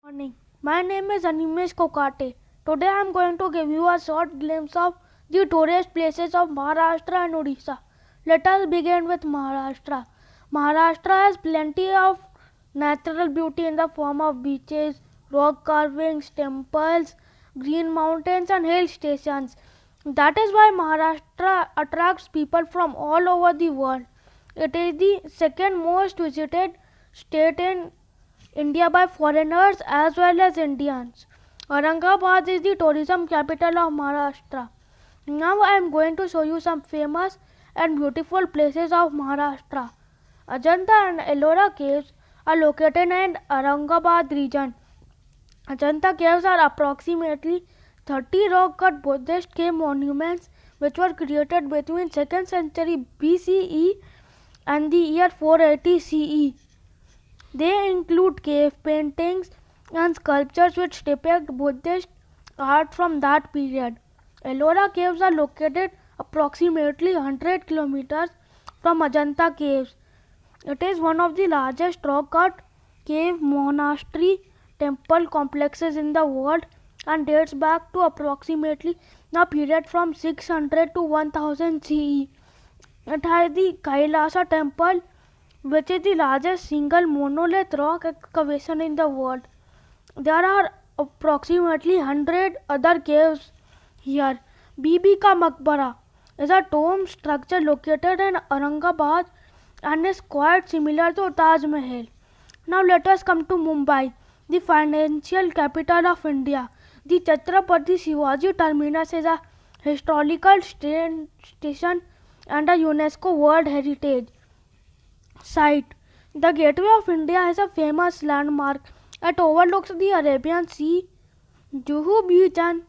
Morning. My name is Animesh Kokate. Today I am going to give you a short glimpse of the tourist places of Maharashtra and Odisha. Let us begin with Maharashtra. Maharashtra has plenty of natural beauty in the form of beaches, rock carvings, temples, green mountains, and hill stations. That is why Maharashtra attracts people from all over the world. It is the second most visited state in India by foreigners as well as Indians. Aurangabad is the tourism capital of Maharashtra. Now I am going to show you some famous and beautiful places of Maharashtra. Ajanta and Ellora caves are located in Aurangabad region. Ajanta caves are approximately 30 rock-cut Buddhist cave monuments which were created between 2nd century BCE and the year 480 CE. They include cave paintings and sculptures which depict Buddhist art from that period. Ellora caves are located approximately 100 kilometers from Ajanta caves. It is one of the largest rock-cut cave monastery temple complexes in the world and dates back to approximately a period from 600 to 1000 CE. It has the Kailasa temple, which is the largest single monolith rock excavation in the world. There are approximately 100 other caves here. Bibi Ka Maqbara is a tomb structure located in Aurangabad and is quite similar to Taj Mahal. Now let us come to Mumbai, the financial capital of India. The Chhatrapati Shivaji Terminus is a historical station and a UNESCO World Heritage Site. The Gateway of India is a famous landmark. It overlooks the Arabian Sea. Juhu Beach and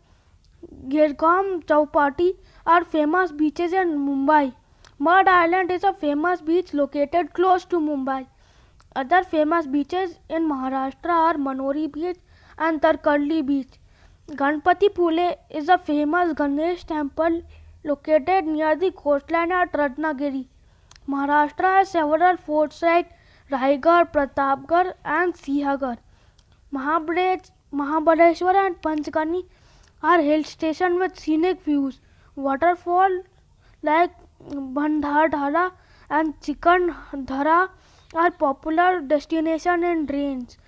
Girgaon Chowpatty are famous beaches in Mumbai. Mud Island is a famous beach located close to Mumbai. Other famous beaches in Maharashtra are Manori Beach and Tarkarli Beach. Ganpati Pule is a famous Ganesh temple located near the coastline at Ratnagiri. Maharashtra has several forts like Raigarh, Pratapgarh and Sihagarh. Mahabaleshwar and Panchgani are hill stations with scenic views. Waterfalls like Bandhadhara and Chikandhara are popular destinations in drains.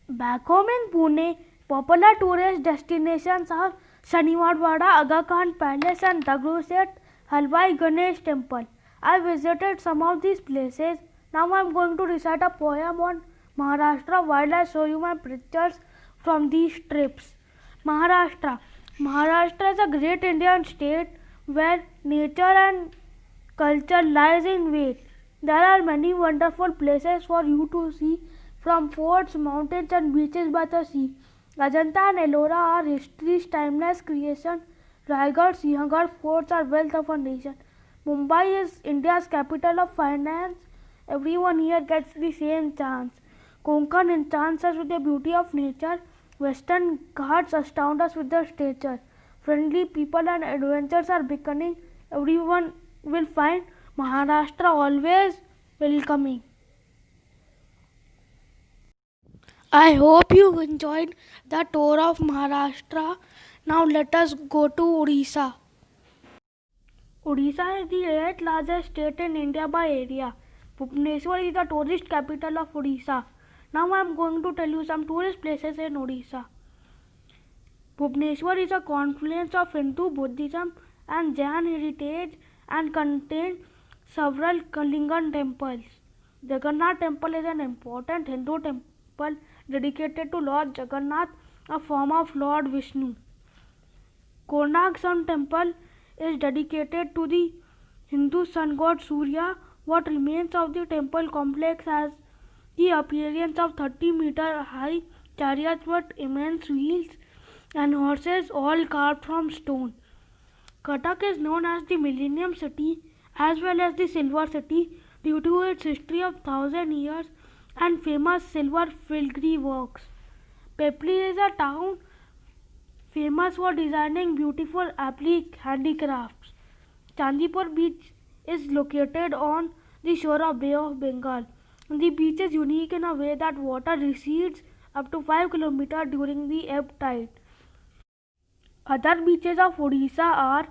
Back home in Pune, popular tourist destinations are Shaniwarwada, Aga Khan Palace and Dagduset Halwai Ganesh Temple. I visited some of these places. Now I am going to recite a poem on Maharashtra while I show you my pictures from these trips. Maharashtra. Maharashtra is a great Indian state where nature and culture lies in wait. There are many wonderful places for you to see, from forts, mountains and beaches by the sea. Ajanta and Ellora are history's timeless creation. Raigarh, Sihagarh forts are wealth of a nation. Mumbai is India's capital of finance. Everyone here gets the same chance. Konkan enchants us with the beauty of nature. Western Ghats astound us with their stature. Friendly people and adventures are beckoning. Everyone will find Maharashtra always welcoming. I hope you enjoyed the tour of Maharashtra. Now let us go to Odisha. Odisha is the 8th largest state in India by area. Bhubaneswar is the tourist capital of Odisha. Now I am going to tell you some tourist places in Odisha. Bhubaneswar is a confluence of Hindu, Buddhism and Jain heritage and contains several Kalingan temples. Jagannath temple is an important Hindu temple dedicated to Lord Jagannath, a form of Lord Vishnu. Konark Sun temple is dedicated to the Hindu sun god Surya. What remains of the temple complex has the appearance of 30-meter high chariots with immense wheels and horses, all carved from stone. Cuttack is known as the Millennium City as well as the Silver City due to its history of 1,000 years and famous silver filigree works. Pepli is a town famous for designing beautiful applique handicrafts. Chandipur beach is located on the shore of Bay of Bengal. The beach is unique in a way that water recedes up to 5 kilometers during the ebb tide. Other beaches of Odisha are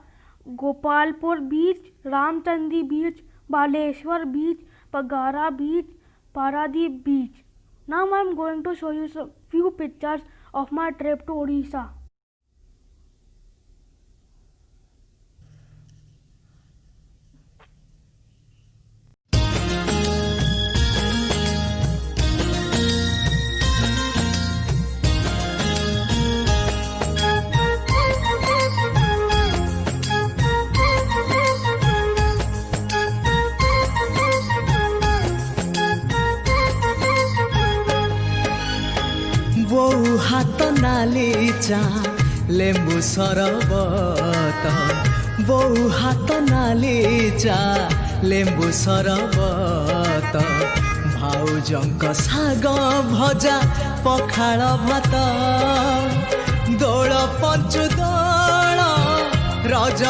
Gopalpur Beach, Ramchandi Beach, Baleshwar Beach, Pagara Beach, Paradip Beach. Now I am going to show you some few pictures of my trip to Odisha. बो हाथ नाली चा लेंबू सरबत बो हाथ नाली चा लेंबू सरबत भाउजंक साग भजा पखाळ भात दोळ पंचु दोळ रज